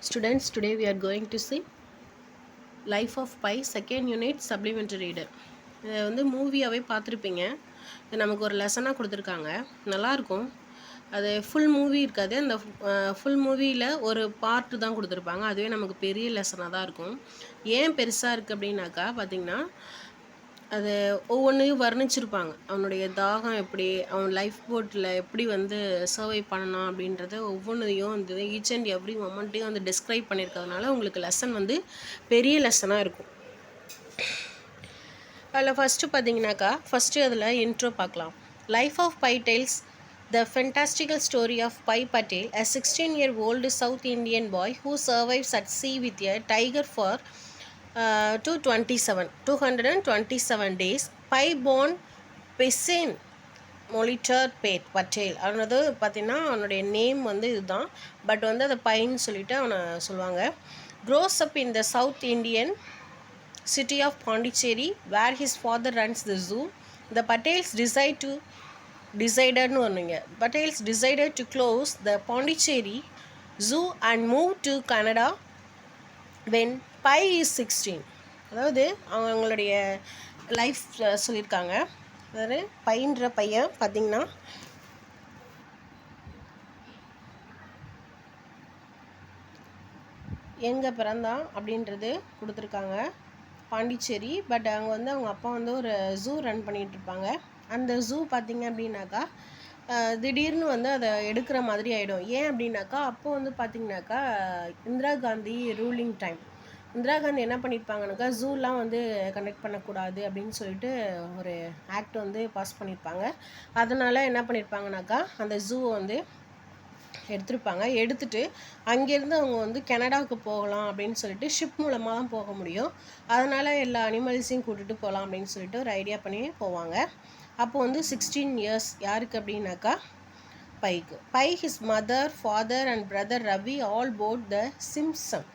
Students, today we are going to see Life of Pi second unit supplementary reader. இதை வந்து மூவியாகவே பார்த்துருப்பீங்க. இது நமக்கு ஒரு லெசனாக கொடுத்துருக்காங்க. நல்லாயிருக்கும். அது ஃபுல் மூவி இருக்காது. அந்த ஃபுல் மூவியில் ஒரு பார்ட்டு தான் கொடுத்துருப்பாங்க. அதுவே நமக்கு பெரிய லெசனாக தான் இருக்கும். ஏன் பெருசாக இருக்குது அப்படின்னாக்கா பார்த்திங்கன்னா, அது ஒவ்வொன்றையும் வர்ணிச்சிருப்பாங்க. அவனுடைய தாகம் எப்படி, அவன் லைஃப் போட்டில் எப்படி வந்து சர்வை பண்ணலாம் அப்படின்றத ஒவ்வொன்றையும் வந்து ஈச் அண்ட் எவ்ரி மொமெண்ட்டையும் வந்து டிஸ்கிரைப் பண்ணியிருக்கிறதுனால உங்களுக்கு லெசன் வந்து பெரிய லெசனாக இருக்கும். அதில் ஃபஸ்ட்டு பார்த்தீங்கன்னாக்கா அதில் இன்ட்ரோ பார்க்கலாம். Life of Pi tells the fantastical story of Pai Patel, a 16-year-old South Indian boy who survives at sea with a tiger for 227 days. Pai born Pesin Molitor Patel அவனது பார்த்தீங்கன்னா அவனுடைய நேம் வந்து இதுதான். But வந்து அதை பைன்னு சொல்லிட்டு அவனை சொல்லுவாங்க. Grows up in the south Indian city of Pondicherry where his father runs the zoo. The Patels decided to close the Pondicherry zoo and move to Canada when Pi is 16. அதாவது அவங்களுடைய life சொல்லியிருக்காங்க. அதாவது பைன்ற பையன் பார்த்திங்கன்னா எங்கே பிறந்தான் அப்படின்றது கொடுத்துருக்காங்க. பாண்டிச்சேரி. பட் அங்கே வந்து அவங்க அப்பா வந்து ஒரு ஜூ ரன் பண்ணிகிட்ருப்பாங்க. அந்த ஜூ பார்த்திங்க அப்படின்னாக்கா திடீர்னு வந்து அதை எடுக்கிற மாதிரி ஆகிடும். ஏன் அப்படின்னாக்கா அப்போ வந்து பார்த்திங்கனாக்கா இந்திரா காந்தி ரூலிங் டைம். இந்திரா காந்தி என்ன பண்ணியிருப்பாங்கனாக்கா ஜூலாம் வந்து கண்டக்ட் பண்ணக்கூடாது அப்படின்னு சொல்லிட்டு ஒரு ஆக்ட் வந்து பாஸ் பண்ணியிருப்பாங்க. அதனால் என்ன பண்ணியிருப்பாங்கனாக்கா அந்த ஜூவை வந்து எடுத்துட்டு அங்கேருந்து அவங்க வந்து கனடாவுக்கு போகலாம் அப்படின்னு சொல்லிட்டு ஷிப் மூலமாக தான் போக முடியும். அதனால் எல்லா அனிமல்ஸையும் கூட்டிகிட்டு போகலாம் அப்படின்னு சொல்லிட்டு ஒரு ஐடியா பண்ணி போவாங்க. அப்போ வந்து 16 இயர்ஸ் யாருக்கு அப்படின்னாக்கா பைக்கு. Pi his mother, father and brother Ravi all board the Tsimtsum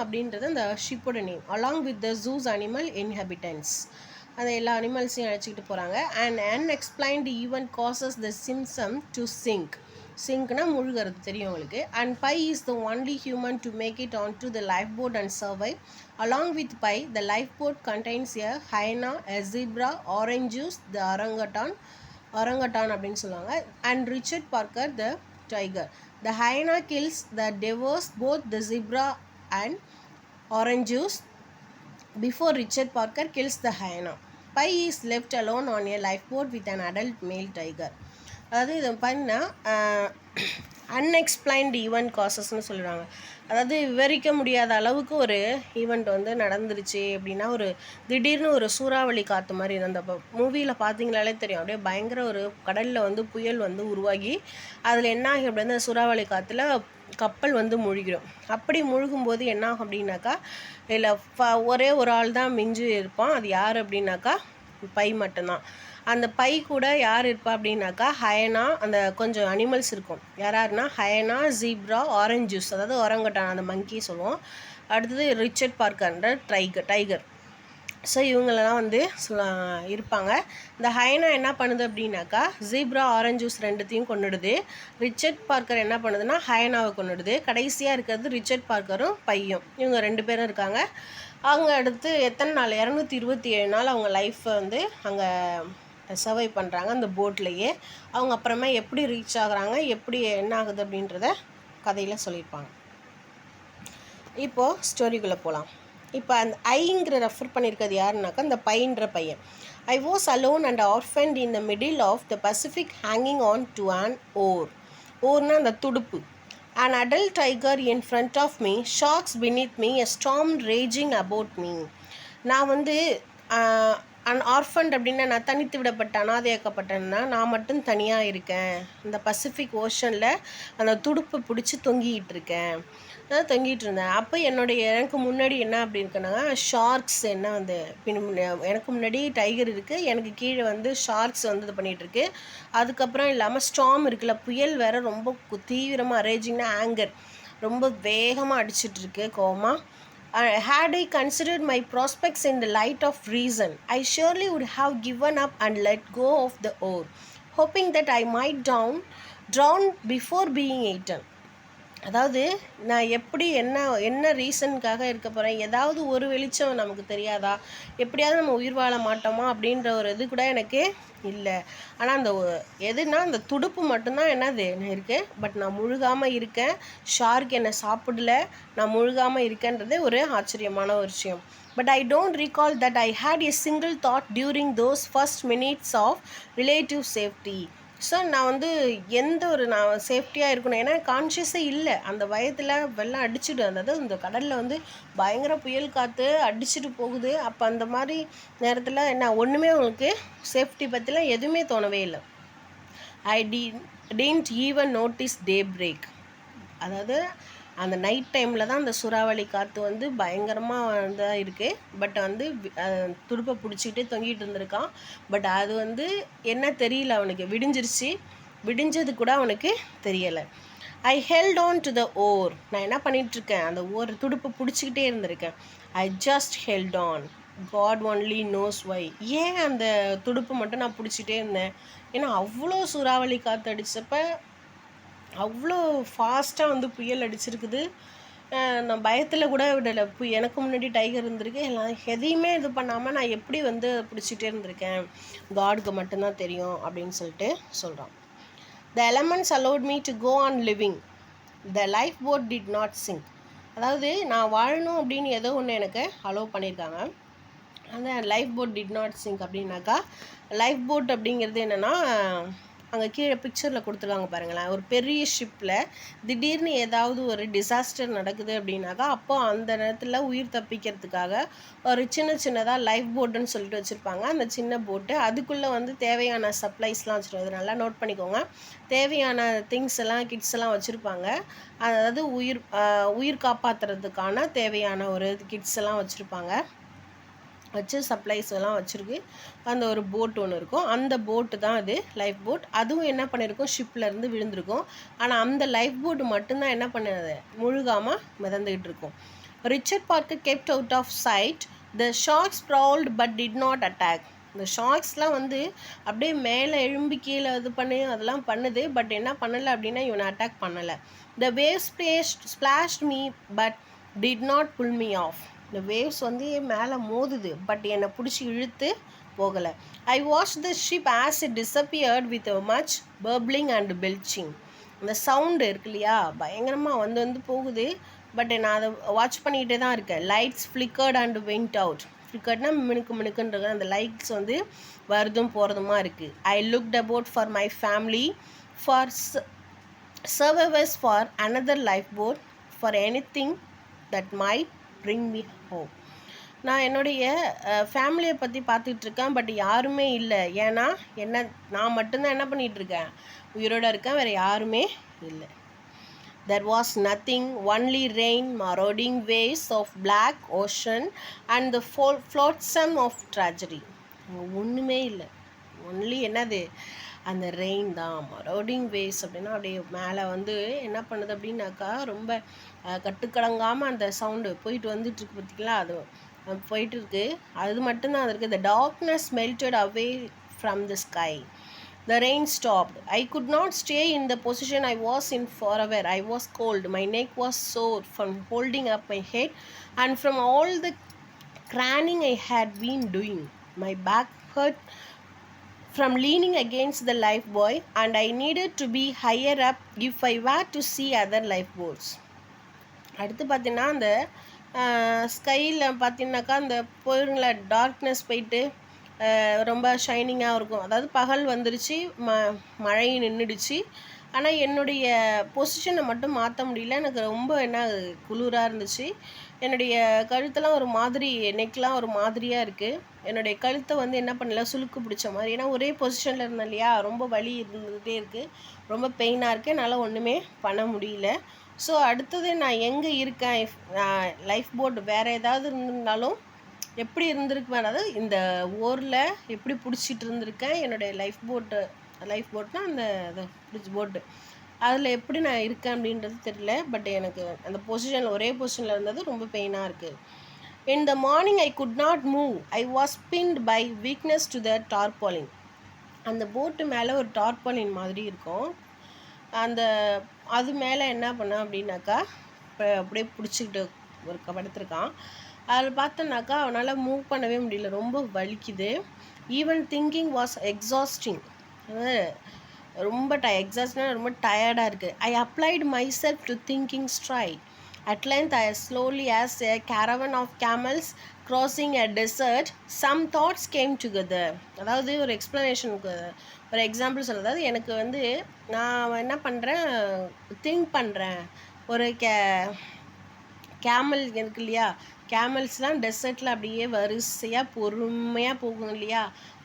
அப்படின்றது அந்த ஷிப்போட name. Along with the zoo's animal inhabitants. அந்த எல்லா அனிமல்ஸையும் அழைச்சிக்கிட்டு போகிறாங்க. And unexplained event causes the Tsimtsum to சிங்க்னா முழுகிறது தெரியும் உங்களுக்கு. And Pi is the only human to make it on to the life boat and survive. Along with Pi the life boat contains a hyena, a zebra, orange juice, the orangutan அப்படின்னு சொல்லுவாங்க. And Richard Parker the tiger. The hyena kills the devours both the zebra and orange juice before Richard Parker kills the hyena. Pi is left alone on a lifeboat with an adult male tiger. அதாவது இதை பார்த்தீங்கன்னா unexplained event காசஸ்ன்னு சொல்கிறாங்க. அதாவது விவரிக்க முடியாத அளவுக்கு ஒரு event வந்து நடந்துருச்சு அப்படின்னா, ஒரு திடீர்னு ஒரு சூறாவளி காற்று மாதிரி அந்த மூவியில் பார்த்தீங்களாலே தெரியும். அப்படியே பயங்கர ஒரு கடலில் வந்து புயல் வந்து உருவாகி அதில் என்ன ஆகும் அப்படின்னா சூறாவளி காற்றுல கப்பல் வந்து முழுகிடும். அப்படி முழுகும்போது என்ன ஆகும் அப்படின்னாக்கா இல்லை ஒரே ஒரு ஆள் தான் மிஞ்சி இருப்பான். அது யார் அப்படின்னாக்கா பை மட்டும்தான். அந்த பை கூட யார் இருப்பா அப்படின்னாக்கா ஹயனா, அந்த கொஞ்சம் அனிமல்ஸ் இருக்கும். யாருன்னா ஹயனா, ஜீப்ரா, ஆரஞ்ச் ஜூஸ் அதாவது ஒரங்கட்டான் அந்த மங்கி சொல்லுவோம். அடுத்தது ரிச்சர்ட் பார்க்கர்ன்ற டைகர். ஸோ இவங்களெல்லாம் வந்து இருப்பாங்க. இந்த ஹயனா என்ன பண்ணுது அப்படின்னாக்கா ஜீப்ரா, ஆரஞ்ச் ஜூஸ் ரெண்டுத்தையும் கொண்டுடுது. ரிச்சர்ட் பார்க்கர் என்ன பண்ணுதுன்னா ஹயனாவை கொண்டுடுது. கடைசியாக இருக்கிறது ரிச்சர்ட் பார்க்கரும் பையும். இவங்க 2 பேரும் இருக்காங்க. அவங்க அடுத்து எத்தனை நாள் 227 நாள் அவங்க லைஃப்பை வந்து அங்கே சர்வை பண்ணுறாங்க அந்த போட்லேயே. அவங்க அப்புறமா எப்படி ரீச் ஆகுறாங்க, எப்படி என்ன ஆகுது அப்படின்றத கதையில் சொல்லியிருப்பாங்க. இப்போது ஸ்டோரிக்குள்ளே போகலாம். இப்போ அந்த ஐங்கிற ரெஃபர் பண்ணியிருக்கிறது யாருன்னாக்கா அந்த பையன்ற பையன். I was alone and orphaned in the middle of the Pacific hanging on to an ஓர்னா அந்த துடுப்பு. an adult tiger in front of me, sharks beneath me, a storm raging about me. நான் வந்து orphaned அப்படின்னா நான் தனித்து விடப்பட்ட அனாதையாக்கப்பட்டேன்னா நான் மட்டும் தனியாக இருக்கேன். இந்த பசிபிக் ஓஷனில் அந்த துடுப்பை பிடிச்சி தொங்கிக்கிட்டு இருந்தேன். அப்போ எனக்கு முன்னாடி என்ன அப்படி இருக்குன்னா ஷார்க்ஸ் என்ன வந்து எனக்கு முன்னாடி டைகர் இருக்குது, எனக்கு கீழே வந்து ஷார்க்ஸ் வந்து இது பண்ணிகிட்ருக்கு. அதுக்கப்புறம் இல்லாமல் ஸ்டார்ம் இருக்குல்ல, புயல் வேறு ரொம்ப தீவிரமாக ரேஜிங்னா ஆங்கர் ரொம்ப வேகமாக அடிச்சிட்ருக்கு கோவமாக. Had I considered my prospects in the light of reason, I surely would have given up and let go of the oar, hoping that I might drown before being eaten. அதாவது நான் எப்படி என்ன என்ன ரீசனுக்காக இருக்க போகிறேன், ஏதாவது ஒரு வெளிச்சம் நமக்கு தெரியாதா, எப்படியாவது நம்ம உயிர் வாழ மாட்டோமா அப்படின்ற ஒரு இது கூட எனக்கு இல்லை. ஆனால் அந்த எதுனா அந்த துடுப்பு மட்டும்தான் என்னது இருக்குது. பட் நான் முழுகாமல் இருக்கேன். ஷார்க் என்னை சாப்பிடல, நான் முழுகாமல் இருக்கேன்றதே ஒரு ஆச்சரியமான ஒரு விஷயம். But I don't recall that I had a single thought during those first minutes of relative safety. So நான் வந்து எந்த ஒரு நான் சேஃப்டியாக இருக்கணும், ஏன்னா கான்ஷியஸே இல்லை அந்த பயத்தில். வெள்ளம் அடிச்சுட்டு அதாவது இந்த கடலில் வந்து பயங்கர புயல் காற்று அடிச்சுட்டு போகுது. அப்போ அந்த மாதிரி நேரத்தில் என்ன ஒன்றுமே உங்களுக்கு சேஃப்டி பற்றிலாம் எதுவுமே தோணவே இல்லை. ஐ didn't even notice day break. அதாவது அந்த நைட் டைமில் தான் அந்த சூறாவளி காற்று வந்து பயங்கரமாக தான் இருக்குது. பட் வந்து துடுப்பை பிடிச்சிக்கிட்டே தொங்கிட்டு இருந்திருக்கான். பட் அது வந்து என்ன தெரியல அவனுக்கு, விடிஞ்சது கூட அவனுக்கு தெரியலை. I held on to the oar. நான் என்ன பண்ணிகிட்ருக்கேன், அந்த ஓர் துடுப்பை பிடிச்சிக்கிட்டே இருந்திருக்கேன். I just held on. God only knows why. ஏன் அந்த துடுப்பை மட்டும் நான் பிடிச்சிட்டே இருந்தேன், ஏன்னா அவ்வளோ சூறாவளி காற்று அடித்தப்ப அவ்வளோ ஃபாஸ்ட்டாக வந்து புயல் அடிச்சிருக்குது. நான் பயத்தில் கூட விடலை. எனக்கு முன்னாடி டைகர் இருந்திருக்கு. எல்லாம் எதையுமே இது பண்ணாமல் நான் எப்படி வந்து பிடிச்சிட்டே இருந்திருக்கேன், காடுக்கு மட்டும்தான் தெரியும் அப்படின்னு சொல்லிட்டு சொல்கிறான். The elements allowed me to go on living. The life boat did not sink. அதாவது நான் வாழணும் அப்படின்னு ஏதோ ஒன்று எனக்கு அலோவ் பண்ணியிருக்காங்க. அந்த life boat did not sink அப்படின்னாக்கா, லைஃப் போட் அப்படிங்கிறது என்னென்னா, அங்கே கீழே பிக்சரில் கொடுத்துருக்காங்க பாருங்களேன். ஒரு பெரிய ஷிப்பில் திடீர்னு ஏதாவது ஒரு டிசாஸ்டர் நடக்குது அப்படின்னாக்கா, அப்போ அந்த நேரத்தில் உயிர் தப்பிக்கிறதுக்காக ஒரு சின்னதாக லைஃப் போட்டுன்னு சொல்லிட்டு வச்சுருப்பாங்க. அந்த சின்ன போட்டு அதுக்குள்ளே வந்து தேவையான சப்ளைஸ்லாம் வச்சுருவாங்க. நல்லா நோட் பண்ணிக்கோங்க. தேவையான திங்ஸ் எல்லாம், கிட்ஸ் எல்லாம் வச்சுருப்பாங்க. அதாவது உயிர் காப்பாற்றுறதுக்கான தேவையான ஒரு கிட்ஸ் எல்லாம் வச்சுருப்பாங்க. வச்சு சப்ளைஸ் எல்லாம் வச்சுருக்கு. அந்த ஒரு போட் ஒன்று இருக்கும். அந்த போட்டு தான் அது லைஃப் போட். அதுவும் என்ன பண்ணியிருக்கும், ஷிப்லேருந்து விழுந்திருக்கும். ஆனால் அந்த லைஃப் போட்டு மட்டும்தான் என்ன பண்ணது, முழுகாமல் மிதந்துக்கிட்டு இருக்கும். Richard Parker kept out of sight. The sharks prowled but did not attack. இந்த ஷார்க்ஸ்லாம் வந்து அப்படியே மேலே எழும்பி கீழே இது பண்ணி அதெல்லாம் பண்ணுது. பட் என்ன பண்ணலை அப்படின்னா இவனை அட்டாக் பண்ணலை. The waves splashed me but did not pull me off. இந்த வேவ்ஸ் வந்து மேலே மோதுது, பட் என்னை பிடிச்சி இழுத்து போகலை. I watch the ship as it disappeared with much burbling and belching. அந்த சவுண்டு இருக்கு இல்லையா, பயங்கரமாக வந்து போகுது. பட் நான் அதை வாட்ச் பண்ணிக்கிட்டே தான் இருக்கேன். Lights flickered and went out. ஃப்ளிக்கர்ட்னா மினுக்குன்றது, அந்த லைட்ஸ் வந்து வருதும் போகிறதுமா இருக்குது. I looked about for my family, for survivors, for another lifeboat, for anything that might bring me home. நான் என்னுடைய ஃபேமிலியை பற்றி பார்த்துட்ருக்கேன். பட் யாருமே இல்லை. ஏன்னா நான் மட்டும்தான் என்ன பண்ணிகிட்ருக்கேன், உயிரோடு இருக்கேன். வேறு யாருமே இல்லை. There was nothing, only rain, marauding waves of black ocean and the flotsam of tragedy. ஒன்றுமே இல்லை. ஒன்லி என்னது, அந்த ரெயின் தான். மரௌடிங் வேவ்ஸ் அப்படின்னா அப்படியே மேலே வந்து என்ன பண்ணுது அப்படின்னாக்கா, ரொம்ப கட்டுக்கடங்காமல் அந்த சவுண்டு போயிட்டு வந்துட்டுருக்கு பார்த்திங்களா, அது போயிட்டுருக்கு. அது மட்டும்தான் அது இருக்குது. த darkness melted away from the sky. The rain stopped. I could not stay in the position I was in forever. I was cold. My neck was sore from holding up my head and from all the craning I had been doing. My back hurt from leaning against the lifebuoy, and I needed to be higher up if I were to see other lifeboats. அடுத்து பார்த்தீங்கன்னா அந்த ஸ்கையில் பார்த்தீங்கன்னாக்கா அந்த போயிருங்களா, darkness போயிட்டு ரொம்ப ஷைனிங்காக இருக்கும். அதாவது பகல் வந்துருச்சு, மழை நின்றுடுச்சு. ஆனால் என்னுடைய பொசிஷனை மட்டும் மாற்ற முடியல. எனக்கு ரொம்ப குளிராக இருந்துச்சு. என்னுடைய கழுத்தெல்லாம் ஒரு மாதிரி, நெக்லாம் ஒரு மாதிரியாக இருக்குது. என்னுடைய கழுத்தை வந்து என்ன பண்ணல, சுளுக்கு பிடிச்ச மாதிரி. ஏன்னா ஒரே பொசிஷனில் இருந்தேன் இல்லையா, ரொம்ப வலி இருந்துகிட்டே இருக்குது, ரொம்ப பெயினாக இருக்குது. என்னால் ஒன்றுமே பண்ண முடியல. ஸோ அடுத்தது நான் எங்கே இருக்கேன், லைஃப் போட் வேறு ஏதாவது இருந்திருந்தாலும் எப்படி இருந்திருக்குவேன், அதாவது இந்த ஊரில் எப்படி பிடிச்சிட்டு இருந்திருக்கேன், என்னுடைய லைஃப் போட்னா அந்த போட்டு அதில் எப்படி நான் இருக்கேன் அப்படின்றது தெரியல. பட் எனக்கு அந்த பொசிஷனில் ஒரே பொசிஷனில் இருந்தது ரொம்ப பெயினாக இருக்குது. In the morning I could not move. I was pinned by weakness to the tarpaulin. அந்த போட்டு மேலே ஒரு டார்பாலின் மாதிரி இருக்கும். அந்த அது மேலே என்ன பண்ணேன் அப்படின்னாக்கா அப்படியே பிடிச்சிக்கிட்டு ஒரு படுத்திருக்கான். அதில் பார்த்தோன்னாக்கா அவனால் மூவ் பண்ணவே முடியல, ரொம்ப வலிக்குது. Even thinking was exhausting. ரொம்ப எக்ஸாஸ்ட்னா ரொம்ப டயர்டாக இருக்குது. I applied myself to thinking straight. At length I slowly as a caravan of camels crossing a desert, some thoughts came together. அதாவது ஒரு எக்ஸ்ப்ளனேஷனுக்கு ஒரு எக்ஸாம்பிள் சொல்கிறது, அதாவது எனக்கு வந்து நான் என்ன பண்ணுறேன், திங்க் பண்ணுறேன். ஒரு கேமல் இருக்கு இல்லையா, கேமல்ஸ்லாம் டெசர்ட்டில் அப்படியே வரிசையாக பொறுமையாக போகும் இல்லையா,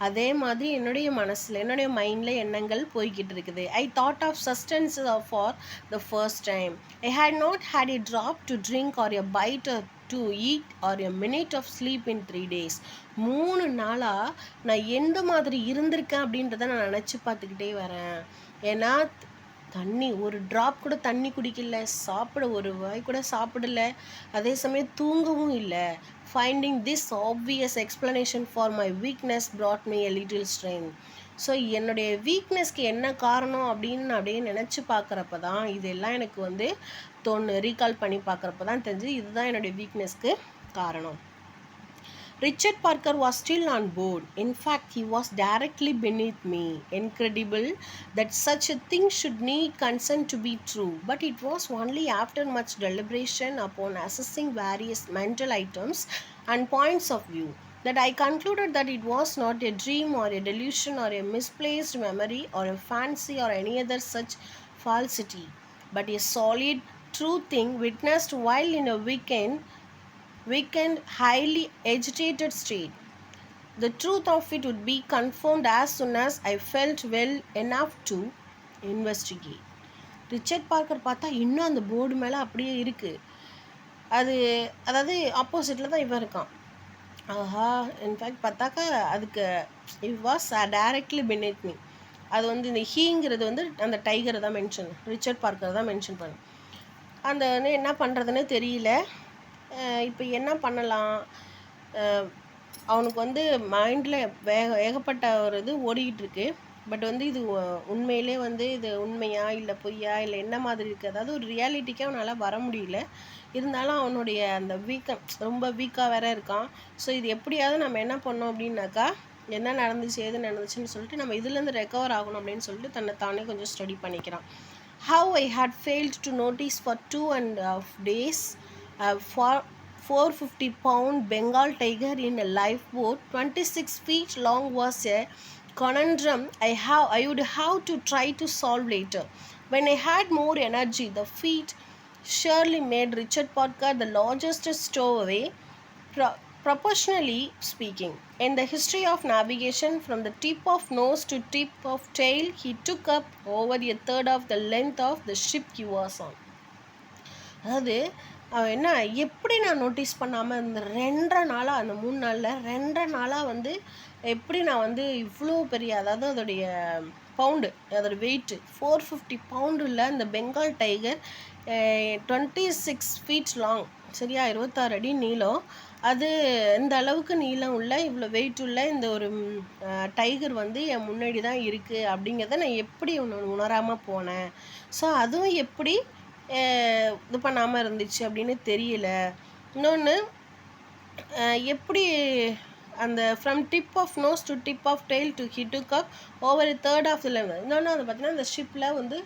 அதே மாதிரி என்னுடைய மனசில் என்னுடைய மைண்டில் எண்ணங்கள் போய்கிட்டு இருக்குது. I thought of sustenance for the first time. I had not had a drop to drink or a bite to eat or a minute of sleep in 3 days. 3 நாளாக நான் எந்த மாதிரி இருந்திருக்கேன் அப்படின்றத நான் நினச்சி பார்த்துக்கிட்டே வரேன். ஏன்னா தண்ணி ஒரு ட்ராப் கூட தண்ணி குடிக்கல, சாப்பிட ஒரு வாய் கூட சாப்பிடல, அதே சமயம் தூங்கவும் இல்லை. Finding this obvious explanation for my weakness brought me a little strain. So என்னுடைய வீக்னஸ்க்கு என்ன காரணம் அப்படின்னு நான் அப்படியே நினச்சி பார்க்குறப்ப தான் இதெல்லாம் எனக்கு வந்து ரீகால் பண்ணி பார்க்குறப்ப தான் தெரிஞ்சு இதுதான் என்னுடைய வீக்னஸ்க்கு காரணம். Richard Parker was still on board. In fact, he was directly beneath me. Incredible that such a thing should need consent to be true. But it was only after much deliberation upon assessing various mental items and points of view that I concluded that it was not a dream or a delusion or a misplaced memory or a fancy or any other such falsity, but a solid, true thing witnessed while in a weakened, highly agitated state. The truth of it would be confirmed as soon as I felt well enough to investigate. Richard Parker பார்த்தா இன்னும் அந்த board மேலே அப்படியே இருக்குது. அதாவது ஆப்போசிட்டில் தான் இவன் இருக்கான். ஆஹா, இன்ஃபேக்ட் பார்த்தாக்கா அதுக்கு இட் வாஸ் டைரக்ட்லி பெனீத் மீ. அது வந்து இந்த ஹீங்கிறது வந்து அந்த டைகரை தான் ரிச்சர்ட் பார்க்கர் தான் மென்ஷன் பண்ணு. அந்த வந்து என்ன பண்ணுறதுன்னு தெரியல. இப்போ என்ன பண்ணலாம், அவனுக்கு வந்து மைண்டில் ஏகப்பட்ட ஒரு இது ஓடிக்கிட்டு இருக்கு. பட் வந்து இது உண்மையிலே வந்து இது உண்மையா இல்லை பொய்யா இல்லை என்ன மாதிரி இருக்குது, அதாவது ஒரு ரியாலிட்டிக்கே அவனால் வர முடியல. இருந்தாலும் அவனுடைய அந்த ரொம்ப வீக்காக வேற இருக்கான். ஸோ இது எப்படியாவது நம்ம என்ன பண்ணோம் அப்படின்னாக்கா, என்ன நடந்துச்சு ஏது நடந்துச்சுன்னு சொல்லிட்டு நம்ம இதுலேருந்து ரெக்கவர் ஆகணும் அப்படின்னு சொல்லிட்டு தன்னை தானே கொஞ்சம் ஸ்டடி பண்ணிக்கிறான். How I had failed to notice for 2.5 days a 450-pound Bengal tiger in a lifeboat 26 feet long was a conundrum I would have to try to solve later. When I had more energy, the feat surely made Richard Parker the largest stowaway, proportionally speaking, in the history of navigation. From the tip of nose to tip of tail, he took up over a third of the length of the ship he was on. அதாவது அவன் என்ன எப்படி நான் notice பண்ணாமல் இந்த 2.5 நாளாக அந்த 3 நாளில் 2.5 நாளாக வந்து எப்படி நான் வந்து இவ்வளோ பெரிய, அதாவது அதோடைய பவுண்டு, அதோட வெயிட்டு 450 பவுண்டு இல்லை இந்த பெங்கால் டைகர் 26 feet லாங், சரியா 26 அடி நீளம். அது இந்த அளவுக்கு நீளம் உள்ள இவ்வளோ வெயிட் உள்ள இந்த ஒரு டைகர் வந்து என் முன்னாடி தான் இருக்குது அப்படிங்கிறத நான் எப்படி உணராமல் போனேன். ஸோ அதுவும் எப்படி இது பண்ணாமல் இருந்துச்சு அப்படின்னு தெரியல. இன்னொன்று எப்படி அந்த from tip of nose to tip of tail to he took up over 1/3 of the level. இன்னொன்று அது பார்த்திங்கன்னா அந்த ஷிப்பில் வந்து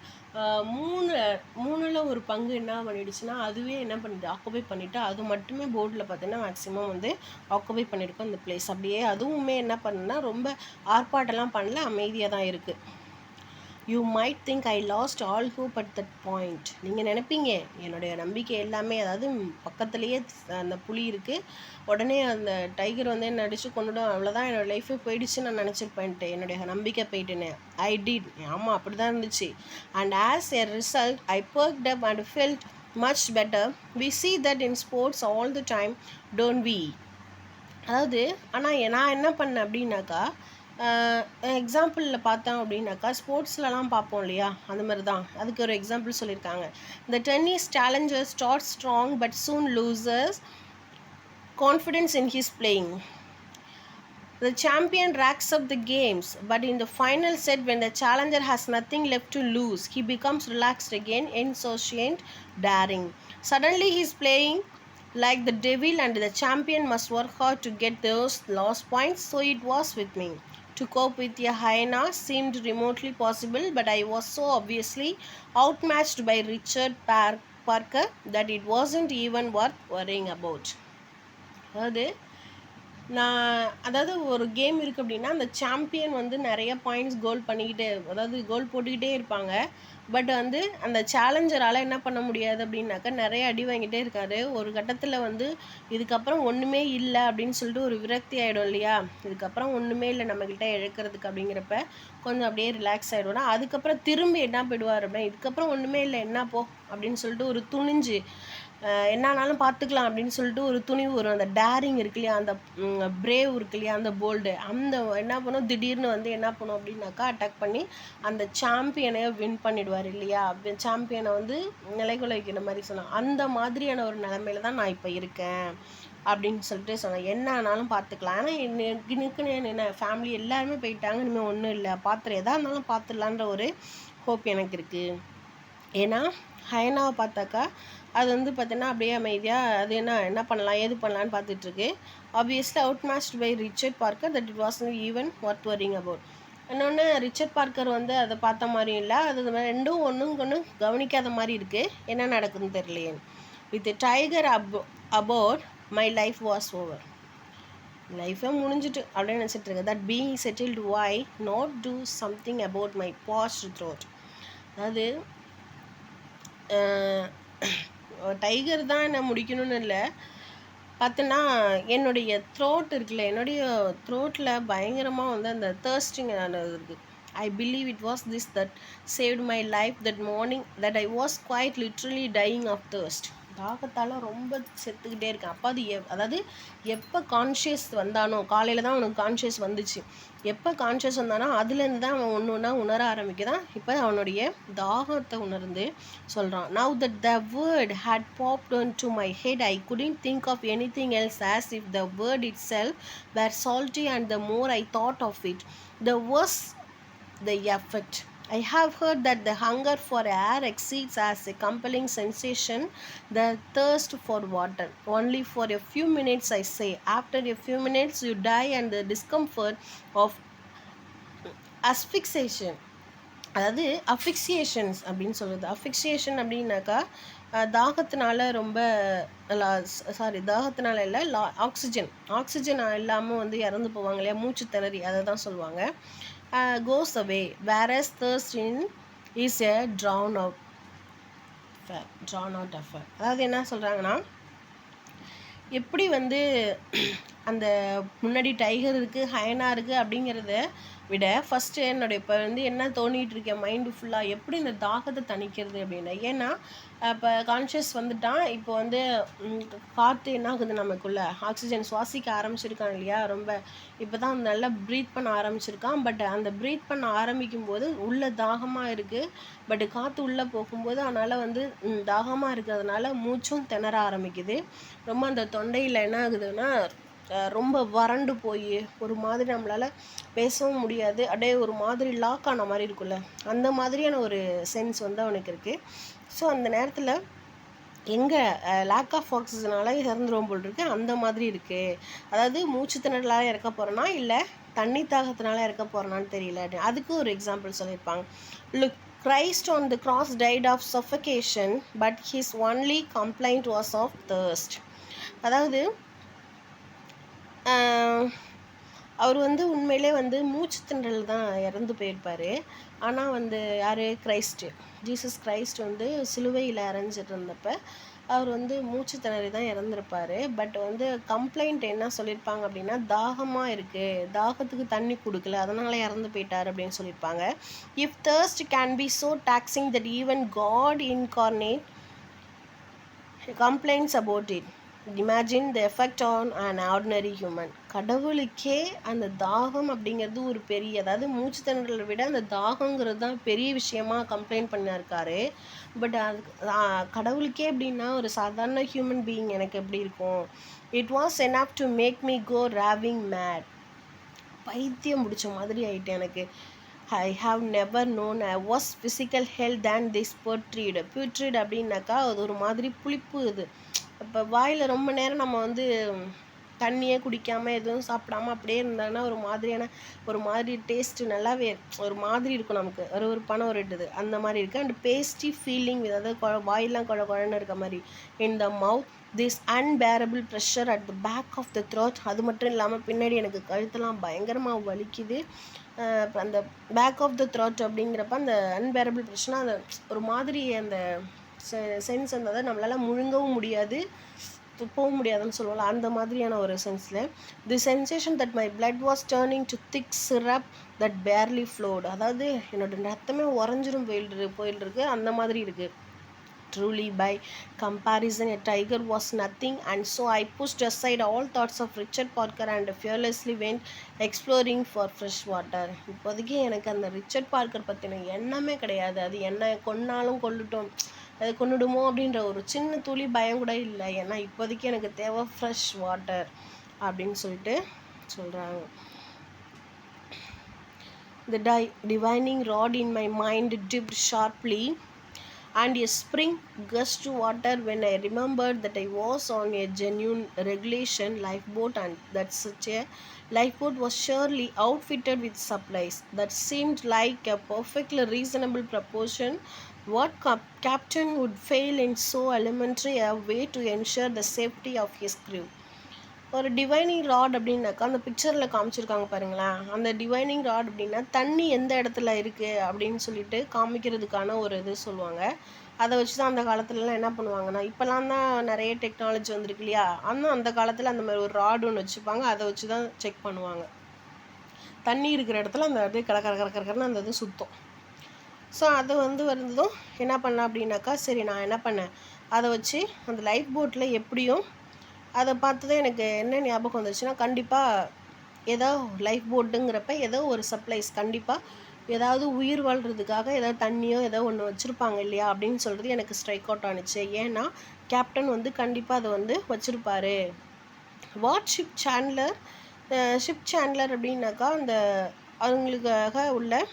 3/3 ஒரு பங்கு என்ன பண்ணிடுச்சுன்னா அதுவே என்ன பண்ணிட்டு ஆக்குபை பண்ணிவிட்டு அது மட்டுமே போர்டில் பார்த்திங்கன்னா மேக்ஸிமம் வந்து ஆக்குபை பண்ணியிருக்கோம் இந்த பிளேஸ். அப்படியே அதுவுமே என்ன பண்ணுன்னா ரொம்ப ஆர்ப்பாட்டெல்லாம் பண்ணல, அமைதியாக தான் இருக்குது. You might think I lost all hope at that point. நீங்கள் நினைப்பீங்க என்னுடைய நம்பிக்கை எல்லாமே, அதாவது பக்கத்துலேயே அந்த புலி இருக்குது, உடனே அந்த டைகர் வந்து என்ன அடித்து கொண்டுடும், அவ்வளோதான் என்னோடய லைஃபே போயிடுச்சுன்னு நான் நினச்சிருப்பேன்ட்டு என்னுடைய நம்பிக்கை போயிட்டுன்னு. ஐ டிட், ஆமாம் அப்படி தான் இருந்துச்சு. And as a result I burped up and felt much better. We see that in sports all the time, don't we. அதாவது ஆனால் நான் என்ன பண்ணேன் அப்படின்னாக்கா, எக்ஸாம்பிளில் பார்த்தோம் அப்படின்னாக்கா ஸ்போர்ட்ஸ்லலாம் பார்ப்போம் இல்லையா, அந்த மாதிரி தான். அதுக்கு ஒரு எக்ஸாம்பிள் சொல்லியிருக்காங்க. The tennis challenger starts strong but soon loses confidence in his playing. The champion racks up the games, but in the final set, when the challenger has nothing left to lose, he becomes relaxed again, insouciant, daring. Suddenly, he is playing like the devil, and the champion must work hard to get those lost points. So it was with me. To cope with a hyena seemed remotely possible, but I was so obviously outmatched by Richard Parker that it wasn't even worth worrying about. அதாவது அதாவது ஒரு game இருக்குது அப்படின்னா அந்த champion வந்து நிறைய points கோல் போட்டுக்கிட்டே இருப்பாங்க. பட் வந்து அந்த சேலஞ்சரால் என்ன பண்ண முடியாது அப்படின்னாக்கா நிறைய அடி வாங்கிட்டே இருக்காரு. ஒரு கட்டத்தில் வந்து இதுக்கப்புறம் ஒன்றுமே இல்லை அப்படின்னு சொல்லிட்டு ஒரு விரக்தி ஆகிடும் இல்லையா, இதுக்கப்புறம் ஒன்றுமே இல்லை நம்மக்கிட்ட இழக்கிறதுக்கு அப்படிங்கிறப்ப கொஞ்சம் அப்படியே ரிலாக்ஸ் ஆகிடுவோம்னா அதுக்கப்புறம் திரும்பி என்ன போயிடுவார் அப்படின்னா இதுக்கப்புறம் ஒன்றுமே இல்லை என்ன போ அப்படின்னு சொல்லிட்டு ஒரு துணிஞ்சு என்னானாலும் பார்த்துக்கலாம் அப்படின்னு சொல்லிட்டு ஒரு துணிவு வரும். அந்த டேரிங் இருக்கு இல்லையா, அந்த பிரேவ் இருக்கு இல்லையா, அந்த போல்டு, அந்த என்ன பண்ணும் திடீர்னு வந்து என்ன பண்ணும் அப்படின்னாக்கா அட்டாக் பண்ணி அந்த சாம்பியனை வின் பண்ணிடுவார் இல்லையா. சாம்பியனை வந்து நிலைகுல வைக்கிற மாதிரி சொன்னான். அந்த மாதிரியான ஒரு நிலைமையில தான் நான் இப்போ இருக்கேன் அப்படின்னு சொல்லிட்டு சொன்னேன். என்ன ஆனாலும் பார்த்துக்கலாம். ஆனால் எனக்குன்னு என்ன ஃபேமிலி எல்லாருமே போயிட்டாங்க, இனிமேல் ஒன்றும் இல்லை, பார்த்துரு எதாக இருந்தாலும் பார்த்துடலான்ற ஒரு ஹோப் எனக்கு இருக்குது. ஏன்னா ஹயனாவை பார்த்தாக்கா அது வந்து பார்த்தீங்கன்னா அப்படியே அமைதியாக அது என்ன பண்ணலாம் ஏது பண்ணலான்னு பார்த்துட்ருக்கு. Obviously outmatched by Richard Parker that it was even worth worrying about. இன்னொன்று ரிச்சர்ட் பார்க்கர் வந்து அதை பார்த்த மாதிரியும் இல்லை, அது ரெண்டும் ஒன்று கவனிக்காத மாதிரி இருக்குது. என்ன நடக்குதுன்னு தெரியலையே. With tiger about my life was over. லைஃபே முடிஞ்சிட்டு அப்படின்னு நினச்சிட்டு இருக்கேன். That being settled why not do something about my parched throat. அதாவது டைகர் தான் என்னை முடிக்கணும்னு இல்லை, பார்த்தோன்னா என்னுடைய த்ரோட் இருக்குல்ல, என்னுடைய த்ரோட்டில் பயங்கரமாக வந்து அந்த தேர்ஸ்டிங் இருக்குது. I believe it was this that saved my life that morning, that I was quite literally dying of thirst. தாகத்தால் ரொம்ப செத்துக்கிட்டே இருக்கேன். அப்போ அதாவது எப்போ கான்ஷியஸ் வந்தானோ, காலையில் தான் அவனுக்கு கான்ஷியஸ் வந்துச்சு, எப்போ கான்ஷியஸ் வந்தானோ அதுலேருந்து தான் அவன் ஒன்று ஒன்றா உணர ஆரம்பிக்கிறான். இப்போ அவனுடைய தாகத்தை உணர்ந்து சொல்கிறான். Now that the word had popped into my head, I couldn't think of anything else, as if the word itself were salty, and the more I thought of it, the worse the effect. I have heard that the hunger for air exceeds as a compelling sensation the thirst for water. Only for a few minutes, I say. After a few minutes, you die, and the discomfort of asphyxiation, அதாவது அஃபிக்சியேஷன்ஸ் அப்படின்னு சொல்லுது. அஃபிக்சியேஷன் அப்படின்னாக்கா தாகத்தினால ரொம்ப தாகத்தினால இல்லை, oxygen இல்லாமல் வந்து இறந்து போவாங்க இல்லையா, மூச்சு திணறி, அதை தான் சொல்லுவாங்க. goes away, whereas thirst is a drawn out affair. அதாவது என்ன சொல்கிறாங்கன்னா, எப்படி வந்து அந்த முன்னாடி டைகர் இருக்குது ஹயனா இருக்குது அப்படிங்கிறத விட ஃபஸ்ட்டு என்னுடைய இப்போ வந்து என்ன தோணிகிட்டு இருக்கேன் மைண்டு ஃபுல்லாக எப்படி இந்த தாகத்தை தணிக்கிறது அப்படின்னா. ஏன்னா இப்போ கான்ஷியஸ் வந்துட்டான், இப்போ வந்து காற்று என்ன ஆகுது நமக்குள்ளே, ஆக்சிஜன் சுவாசிக்க ஆரம்பிச்சிருக்கான் இல்லையா, ரொம்ப இப்போ தான் நல்லா ப்ரீத் பண்ண ஆரம்பிச்சிருக்கான். பட் அந்த ப்ரீத் பண்ண ஆரம்பிக்கும் போது உள்ளே தாகமாக இருக்குது, பட் காற்று உள்ளே போகும்போது அதனால் வந்து தாகமாக இருக்கிறதுனால மூச்சும் திணற ஆரம்பிக்குது. ரொம்ப அந்த தொண்டையில் என்ன ஆகுதுன்னா ரொம்ப வறண்டு போய் ஒரு மாதிரி நம்மளால் பேசவும் முடியாது, அப்படியே ஒரு மாதிரி லாக் ஆன மாதிரி இருக்குல்ல, அந்த மாதிரியான ஒரு சென்ஸ் வந்து அவனுக்கு இருக்குது. ஸோ அந்த நேரத்தில் எங்கே லேக் ஆஃப் ஆக்சிஜனால் இறந்துரும் போல் இருக்குது, அந்த மாதிரி இருக்குது. அதாவது மூச்சு திணறலால் இறக்க போகிறேன்னா இல்லை தண்ணி தாகத்தினால இறக்க போகிறேனான்னு தெரியல. அதுக்கு ஒரு எக்ஸாம்பிள் சொல்லியிருப்பாங்க. Look, Christ on the cross died of suffocation, but his only complaint was of thirst. அதாவது அவர் வந்து உண்மையிலே வந்து மூச்சு திணறல் தான் இறந்து போயிருப்பார். ஆனால் வந்து யார், ஜீசஸ் கிரைஸ்ட் வந்து சிலுவையில் அரைஞ்சிட்டு இருந்தப்போ அவர் வந்து மூச்சு திணறி தான் இறந்துருப்பார். பட் வந்து கம்ப்ளைண்ட் என்ன சொல்லியிருப்பாங்க அப்படின்னா, தாகமாக இருக்குது, தாகத்துக்கு தண்ணி கொடுக்கல, அதனால் இறந்து போயிட்டார் அப்படின்னு சொல்லியிருப்பாங்க. If thirst can be so taxing that even God incarnate complains about it, imagine the effect on an ordinary human. கடவுளுக்கே அந்த தாகம் அப்படிங்கிறது ஒரு பெரிய, அதாவது மூச்சு திணறலை விட அந்த தாகங்கிறது தான் பெரிய விஷயமா கம்ப்ளைண்ட் பண்ணியிருக்காரு. பட் அது கடவுளுக்கே அப்படின்னா ஒரு சாதாரண ஹியூமன் பீயிங் எனக்கு எப்படி இருக்கும். It was enough to make me go raving mad. பைத்தியம் பிடிச்ச மாதிரி ஆகிட்டேன் எனக்கு. I have never known I was physical health then this putrid. Putrid அப்படின்னாக்கா அது ஒரு மாதிரி புளிப்பு. இது இப்போ வாயில் ரொம்ப நேரம் நம்ம வந்து தண்ணியே குடிக்காமல் எதுவும் சாப்பிடாமல் அப்படியே இருந்தாங்கன்னா ஒரு மாதிரி டேஸ்ட்டு நல்லாவே ஒரு மாதிரி இருக்கும், நமக்கு ஒரு பணம் ஒரு இது அந்த மாதிரி இருக்குது. அண்ட் பேஸ்டி ஃபீலிங், அதாவது வாயெல்லாம் குழன்னு இருக்க மாதிரி. In the mouth this unbearable pressure at the back of the throat. அது மட்டும் இல்லாமல் பின்னாடி எனக்கு கழுத்தெல்லாம் பயங்கரமாக வலிக்குது. அந்த பேக் ஆஃப் த த்ரோட் அப்படிங்கிறப்ப அந்த அன்பேரபிள் ப்ரெஷர்னால் அந்த ஒரு மாதிரி அந்த சென்ஸ் அந்த நம்மளால் முழுங்கவும் முடியாது, துப்பவும் முடியாதுன்னு சொல்லுவாங்க, அந்த மாதிரியான ஒரு சென்ஸில். The sensation that my blood was turning to thick syrup that barely flowed. அதாவது என்னோட ரத்தமே உறைஞ்சிரும் போயிருக்கு அந்த மாதிரி இருக்குது. Truly, by comparison, a tiger was nothing, and so I pushed aside all thoughts of Richard Parker and fearlessly went exploring for fresh water. இப்போதைக்கு எனக்கு அந்த ரிச்சர்ட் பார்க்கர் பற்றின எண்ணமே கிடையாது. அது என்ன கொன்னாலும் கொல்லுட்டோம், அது கொன்னுடுமோ அப்படின்ற ஒரு சின்ன துளி பயம் கூட இல்லை. ஏன்னா இப்போதைக்கு எனக்கு தேவை ஃப்ரெஷ் வாட்டர் அப்படின்னு சொல்லிட்டு சொல்கிறாங்க. The divining rod in my mind dipped sharply, and a spring gushed water when I remembered that I was on a genuine regulation lifeboat, and that such a lifeboat was surely outfitted with supplies. That seemed like a perfectly reasonable proportion. What captain would fail in so elementary a way to ensure the safety of his crew? ஒரு divining rod அப்படின்னாக்கா அந்த பிக்சரில் காமிச்சிருக்காங்க பாருங்களேன். அந்த divining rod அப்படின்னா தண்ணி எந்த இடத்துல இருக்குது அப்படின்னு சொல்லிட்டு காமிக்கிறதுக்கான ஒரு இது சொல்லுவாங்க. அதை வச்சு தான் அந்த காலத்துலலாம் என்ன பண்ணுவாங்கன்னா, இப்போலாம் தான் நிறைய டெக்னாலஜி வந்திருக்கு இல்லையா, ஆனால் அந்த காலத்தில் அந்த மாதிரி ஒரு ராடு ஒன்று வச்சுப்பாங்க, அதை வச்சு தான் செக் பண்ணுவாங்க. தண்ணி இருக்கிற இடத்துல அந்த இது கரன்னு அந்த இது சுத்தம். ஸோ அது வந்ததும் என்ன பண்ணேன் அப்படின்னாக்கா, சரி நான் என்ன பண்ணேன், அதை வச்சு அந்த லைஃப் போட்டில் எப்படியும் அதை பார்த்து தான் எனக்கு என்ன ஞாபகம் வந்துச்சுன்னா, கண்டிப்பாக ஏதோ லைஃப் போட்டுங்கிறப்ப ஏதோ ஒரு சப்ளைஸ் கண்டிப்பாக ஏதாவது உயிர் வாழ்கிறதுக்காக ஏதாவது தண்ணியோ ஏதோ ஒன்று வச்சுருப்பாங்க இல்லையா அப்படின்னு சொல்கிறது எனக்கு ஸ்ட்ரைக் அவுட் ஆனிச்சு. ஏன்னா கேப்டன் கண்டிப்பாக அதை வச்சுருப்பாரு. வாட் ஷிப் சேண்ட்லர் அப்படின்னாக்கா அந்த அவங்களுக்காக உள்ள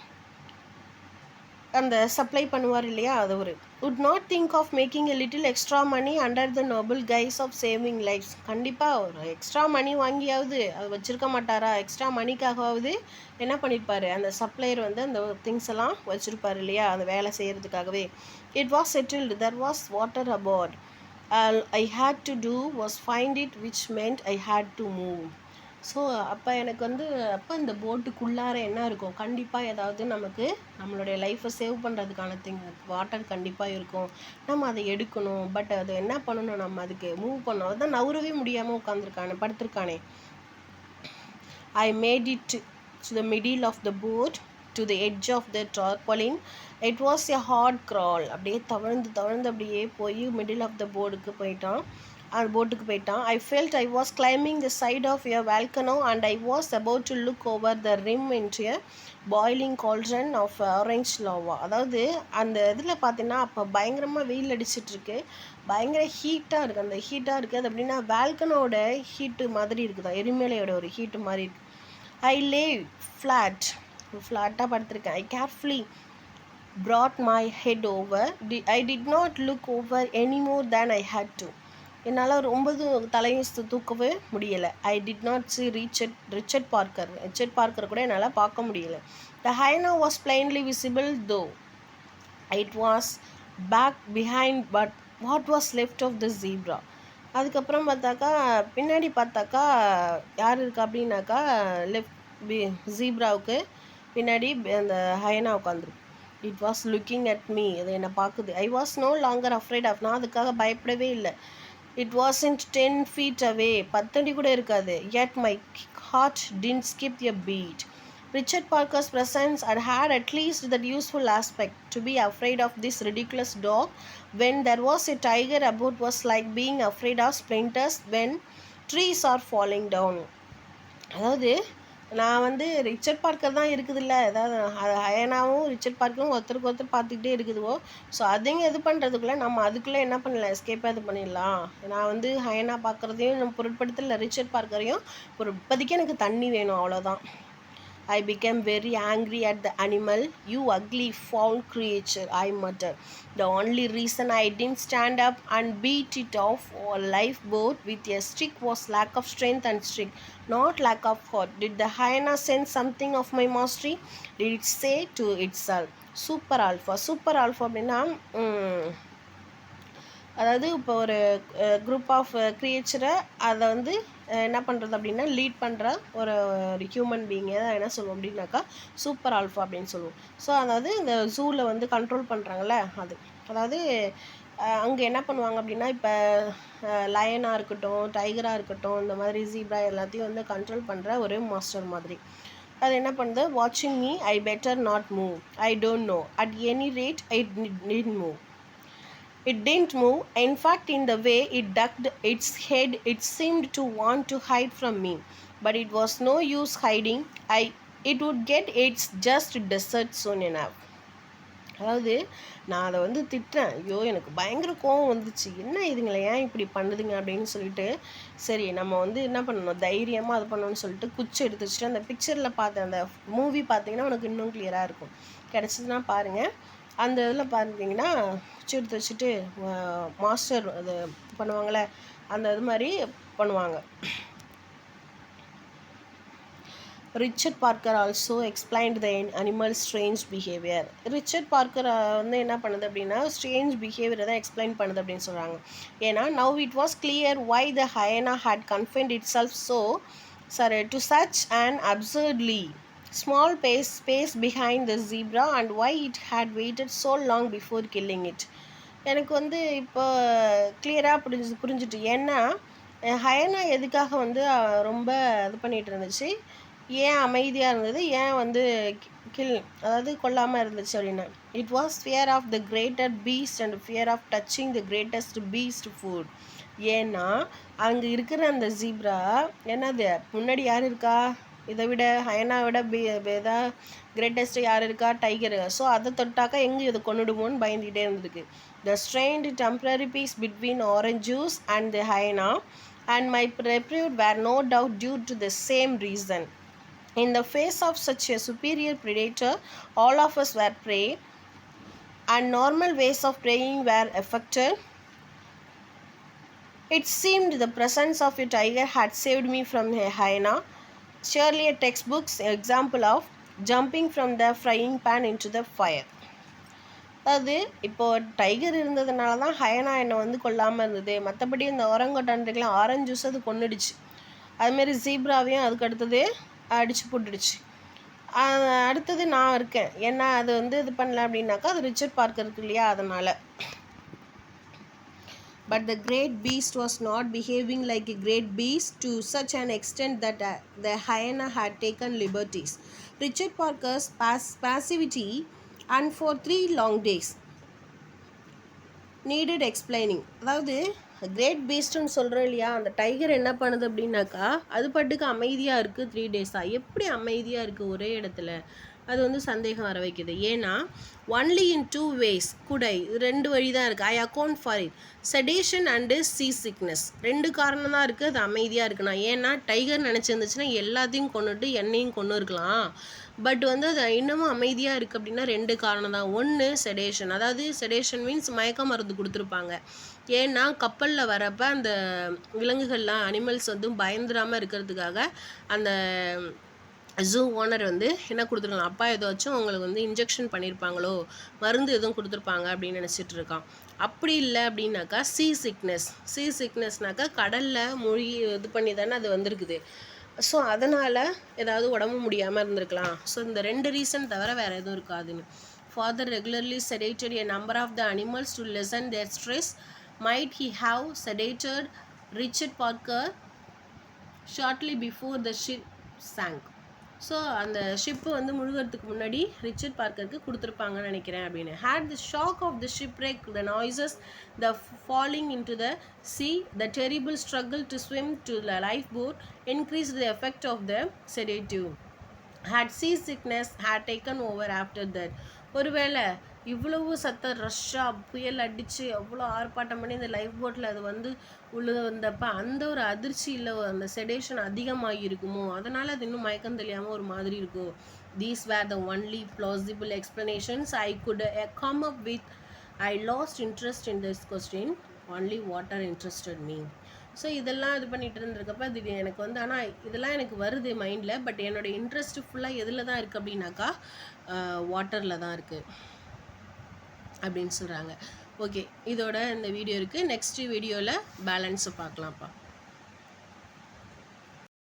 அந்த சப்ளை பண்ணுவார் இல்லையா, அது ஒரு would not think of making a little extra money under the noble guise of saving lives. கண்டிப்பாக ஒரு எக்ஸ்ட்ரா மணி வாங்கியாவது அது வச்சுருக்க மாட்டாரா, எக்ஸ்ட்ரா மணிக்காகவாவது என்ன பண்ணியிருப்பார், அந்த சப்ளையர் அந்த திங்ஸ் எல்லாம் வச்சுருப்பார் இல்லையா, அந்த வேலை செய்கிறதுக்காகவே. It was settled, there was water aboard. All I had to do was find it, which meant I had to move. So அப்போ எனக்கு அப்போ இந்த போட்டுக்குள்ளார என்ன இருக்கும், கண்டிப்பாக ஏதாவது நமக்கு நம்மளுடைய லைஃப்பை சேவ் பண்ணுறதுக்கான வாட்டர் கண்டிப்பாக இருக்கும். நம்ம அதை எடுக்கணும். பட் அது என்ன பண்ணணும், நம்ம அதுக்கு மூவ் பண்ணணும். அதுதான் நவுறவே முடியாமல் படுத்திருக்கானே. I made it to the middle of the boat, to the edge of the tarpaulin. It was a hard crawl. அப்படியே தவழ்ந்து அப்படியே போய் மிடில் ஆஃப் த போட்டுக்கு போயிட்டான். I felt I was climbing the side of a volcano, and I was about to look over the rim into a boiling cauldron of orange lava. அதாவது அந்த இதில் பார்த்தீங்கன்னா அப்போ பயங்கரமாக வெயில் அடிச்சிட்ருக்கு, பயங்கர ஹீட்டாக இருக்குது. அந்த ஹீட்டாக இருக்குது அது அப்படின்னா வேல்கனோட ஹீட்டு மாதிரி இருக்குதா, எரிமலையோட ஒரு ஹீட்டு மாதிரி இருக்குது. I lay ஃப்ளாட்டாக படுத்திருக்கேன். I carefully brought my head over. I did not look over any more than I had to. என்னால் ரொம்ப தலையை தூக்கவே முடியலை. I did not see Richard Parker கூட என்னால் பார்க்க முடியலை. The hyena was plainly visible though it was back behind, but what was left of the zebra. அதுக்கப்புறம் பின்னாடி பார்த்தாக்கா யார் இருக்கா அப்படின்னாக்கா ஜீப்ராவுக்கு பின்னாடி அந்த ஹைனா உட்காந்துருக்கு. It was looking at me, அது என்னை பார்க்குது. I was no longer afraid of, நான் அதுக்காக பயப்படவே இல்லை. It wasn't 10 feet away, 10 அடி கூட இருக்காது. Yet my heart didn't skip a beat. Richard Parker's presence had at least that useful aspect. To be afraid of this ridiculous dog when there was a tiger about was like being afraid of splinters when trees are falling down. அதாவது நான் Richard Parker தான் இருக்குதுல்ல, அதாவது ஹயனாவும் Richard பார்க்கரும் ஒருத்தருக்கு ஒருத்தர் பார்த்துக்கிட்டே இருக்குதுவோ. So அதுங்க இது பண்ணுறதுக்குள்ளே நம்ம அதுக்குள்ளே என்ன பண்ணலாம், எஸ்கேப்பாக இது பண்ணிடலாம். நான் ஹயனா பார்க்குறதையும் நம்ம பொருட்படுத்தல, ரிச்சர்ட் பார்க்கரையும் இப்போதைக்கு எனக்கு தண்ணி வேணும், அவ்வளோதான். I became very angry at the animal. "You ugly foul creature," I muttered. "The only reason I didn't stand up and beat it off a lifeboat with a stick was lack of strength and strength, not lack of heart. Did the hyena sense something of my mastery? Did it say to itself, super alpha?" Super alpha அப்படின்னா அதாவது இப்போ ஒரு group of க்ரியேச்சரை அதை வந்து என்ன பண்ணுறது அப்படின்னா lead பண்ணுற ஒரு ஒரு ஹியூமன் பீயிங்கை தான் என்ன சொல்லுவோம் அப்படின்னாக்கா சூப்பர் ஆல்ஃபா அப்படின்னு சொல்லுவோம். ஸோ அதாவது இந்த ஜூவில் வந்து கண்ட்ரோல் பண்ணுறாங்கல்ல அது. அதாவது அங்கே என்ன பண்ணுவாங்க அப்படின்னா இப்போ லயனாக இருக்கட்டும், டைகராக இருக்கட்டும், இந்த மாதிரி ஜீப்ரா எல்லாத்தையும் வந்து கண்ட்ரோல் பண்ணுற ஒரு மாஸ்டர் மாதிரி. அது என்ன பண்ணுது, வாட்சிங் me I better not move, I don't know, at any rate I need move. It didn't move. In fact, in the way it ducked its head, it seemed to want to hide from me. But it was no use hiding. It would get its just desert soon enough. அதாவது நான் அதை வந்து திட்டுறேன். ஐயோ எனக்கு பயங்கர கோவம் வந்துச்சு. என்ன இதுங்களை ஏன் இப்படி பண்ணுதுங்க அப்படின்னு சொல்லிட்டு, சரி நம்ம வந்து என்ன பண்ணணும், தைரியமாக அது பண்ணணும்னு சொல்லிட்டு குச்சி எடுத்து வச்சுட்டு அந்த பிக்சரில் பார்த்த அந்த மூவி பார்த்தீங்கன்னா உனக்கு இன்னும் கிளியராக இருக்கும். கிடச்சதுன்னா பாருங்கள். அந்த இதில் பார்த்தீங்கன்னா குச்சி எடுத்து வச்சுட்டு மாஸ்டர் அது பண்ணுவாங்களே அந்த இது மாதிரி பண்ணுவாங்க. ரிச்சர்ட் பார்க்கர் ஆல்சோ எக்ஸ்பிளைன்ட் த animal strange behaviour. Richard Parker வந்து என்ன பண்ணுது அப்படின்னா ஸ்ட்ரேஞ்ச் பிஹேவியரை தான் எக்ஸ்பிளைன் பண்ணுது அப்படின்னு சொல்கிறாங்க. ஏன்னா now it was clear why the hyena had confined itself to such and absurdly small space behind the zebra and why it had waited so long before killing it. எனக்கு வந்து இப்போ கிளியராக புரிஞ்சுட்டு. ஏன்னா ஹயனா எதுக்காக வந்து ரொம்ப இது பண்ணிகிட்டு இருந்துச்சு, ஏன் அமைதியாக இருந்தது, ஏன் வந்து அதாவது கொல்லாமல் இருந்துச்சு அப்படின்னா, it was fear of the greater beast and fear of touching the greatest beast food. ஏன்னா அங்கே இருக்கிற அந்த ஜீப்ரா என்னது, முன்னாடி யார் இருக்கா, இதை விட ஹயனாவை விட கிரேட்டஸ்ட்டு யார் இருக்கா, டைகர். ஸோ அதை தொட்டாக்கா எங்கே இதை கொண்டுடுமோன்னு பயந்துக்கிட்டே இருந்திருக்கு. The strained temporary peace between Orange Juice and the hyena and my reprieve were no doubt due to the same reason. In the face of such a superior predator, all of us were prey, and normal ways of preying were affected. It seemed the presence of a tiger had saved me from a hyena, surely a textbook example of jumping from the frying pan into the fire. அதாவது இப்போது tiger இருந்ததுனால தான் ஹயனா என்னை வந்து கொல்லாமல் இருந்தது. மற்றபடி இந்த ஓரங்கொட்டான்லாம் ஆரஞ்சு ஜூஸ் அது கொண்டுடுச்சு. அதுமாரி ஜீப்ராவையும் அதுக்கு அடுத்தது அடித்து போட்டுடுச்சு. அடுத்தது நான் இருக்கேன். ஏன்னா அது வந்து இது பண்ணல அப்படின்னாக்கா அது ரிச்சர்ட் பார்க்கர் இருக்கு இல்லையா, அதனால். But the great beast was not behaving like a great beast to such an extent that the hyena had taken liberties. Richard Parker's passivity and for 3 long days needed explaining. அதாவது great பீஸ்ட்னு சொல்கிறோம் இல்லையா, அந்த tiger என்ன பண்ணுது அப்படின்னாக்கா அது பாட்டுக்கு அமைதியாக இருக்குது 3 டேஸாக. எப்படி அமைதியாக இருக்குது ஒரே இடத்துல, அது வந்து சந்தேகம் வர வைக்குது. ஏன்னா ஒன்லி இன் 2 ways குடை 2 வழி தான் இருக்குது. I account for it, sedation and seasickness. 2 காரணம் தான் இருக்குது அது அமைதியாக இருக்குண்ணா. ஏன்னா டைகர் நினச்சிருந்துச்சுன்னா எல்லாத்தையும் கொண்டுட்டு என்னையும் கொண்டு இருக்கலாம். பட் வந்து அது இன்னமும் அமைதியாக இருக்குது அப்படின்னா 2 காரணம் தான். ஒன்று செடேஷன், அதாவது செடேஷன் மீன்ஸ் மயக்க மருந்து கொடுத்துருப்பாங்க. ஏன்னா கப்பலில் வரப்போ அந்த விலங்குகள்லாம் அனிமல்ஸ் வந்து பயந்துடாமல் இருக்கிறதுக்காக அந்த ஜூ ஓனர் வந்து என்ன கொடுத்துருக்காங்க, அப்பா ஏதாச்சும் உங்களுக்கு வந்து இன்ஜெக்ஷன் பண்ணியிருப்பாங்களோ, மருந்து எதுவும் கொடுத்துருப்பாங்க அப்படின்னு நினச்சிட்டு இருக்கான். அப்படி இல்லை அப்படின்னாக்கா சீ சிக்னஸ்னாக்கா கடலில் மூழ்கி இது பண்ணி தானே அது வந்திருக்குது. ஸோ அதனால் ஏதாவது உடம்பு முடியாமல் இருந்திருக்கலாம். ஸோ இந்த 2 ரீசன் தவிர வேறு எதுவும் இருக்காதுன்னு. Father regularly sedated a number of the animals to lessen their stress. Might he have sedated Richard Parker shortly before the ship sank? So அந்த ஷிப்பு வந்து முழுகிறதுக்கு முன்னாடி ரிச்சர்ட் பார்க்கருக்கு கொடுத்துருப்பாங்கன்னு நினைக்கிறேன் அப்படின்னு. Had the shock of the shipwreck, the noises, the falling into the sea, the terrible struggle to swim to the lifeboat increased the effect of the sedative. Had sea sickness had taken over after that? ஒருவேளை இவ்வளவு சத்தம் ரஷ்ஷாக புயல் அடித்து அவ்வளோ ஆர்ப்பாட்டம் பண்ணி இந்த life போட்டில் அது வந்து உள்ள வந்தப்போ அந்த ஒரு அதிர்ச்சியில் அந்த செடேஷன் அதிகமாக இருக்குமோ, அதனால் அது இன்னும் மயக்கம் தெரியாமல் ஒரு மாதிரி இருக்கும். These where the only plausible explanations I could come up with. I lost interest in this question. Only water interested me. So இதெல்லாம் இது பண்ணிட்டு இருந்திருக்கப்ப இது எனக்கு வந்து, ஆனால் இதெல்லாம் எனக்கு வருது மைண்டில். பட் என்னோடய இன்ட்ரெஸ்ட் ஃபுல்லாக எதில் தான் இருக்குது அப்படின்னாக்கா வாட்டரில் தான் இருக்குது அப்படின்னு சொல்கிறாங்க. ஓகே, இதோட இந்த வீடியோ இருக்குது. நெக்ஸ்ட் வீடியோவில் பேலன்ஸை பார்க்கலாம்ப்பா.